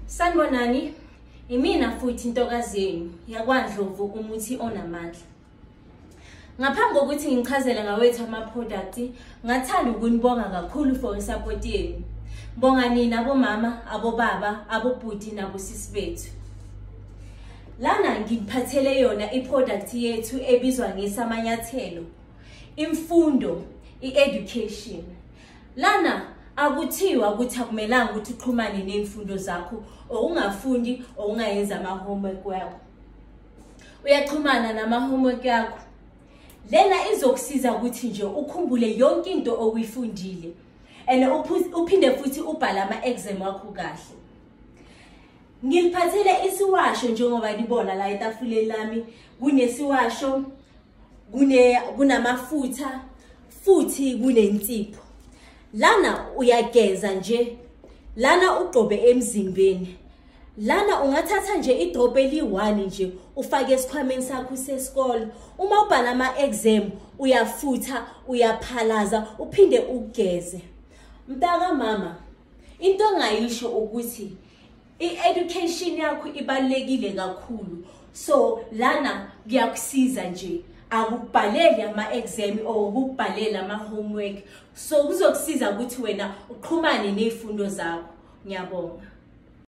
Sanibonani, imina futhi intokazi yenu yakwaNdlovu umuthi onamandla. Ngaphambi kokuthi ngichazele ngawethu ama-product, ngathanda ukunibonga kakhulu for support yenu. Bonga nina abomama, abobaba, abobhuti nabosisi bethu. Lana ngiphathele yona i-product yethu ebizwa ngeSamanyathelo. Imfundo, i-education. Lana akuthiwa ukuthi akumelanga ukuthi uxhumane nemfundo zakho okungafundi okungayenza ama-homework wakho. Uyaxhumana nama-homework yakho. Lena izokusiza ukuthi nje ukhumbule yonke into okuyifundile and uphinde futhi ubhale ama-exam wakho kahle. Ngiliphathele isiwasho njengoba libona la etafuleni lami, kunesiwasho, kunamafutha futhi kunensipho. Lana uyageza nje, lana ugqobe emzimbeni. Lana ungathatha nje idrop eli1 nje ufake esikhwameni sakho sesikole. Uma ubhala ama-exam uyafutha, uyaphalaza, uphinde ugeze. Mntaka mama, into ngayisho ukuthi i-education yakho ibalekile kakhulu. So lana kuyakusiza nje, akubhaleli ama-exam okubhalela ama-homework. So kuzokusiza ukuthi wena uxhumane nezifundo zakho. Ngiyabonga.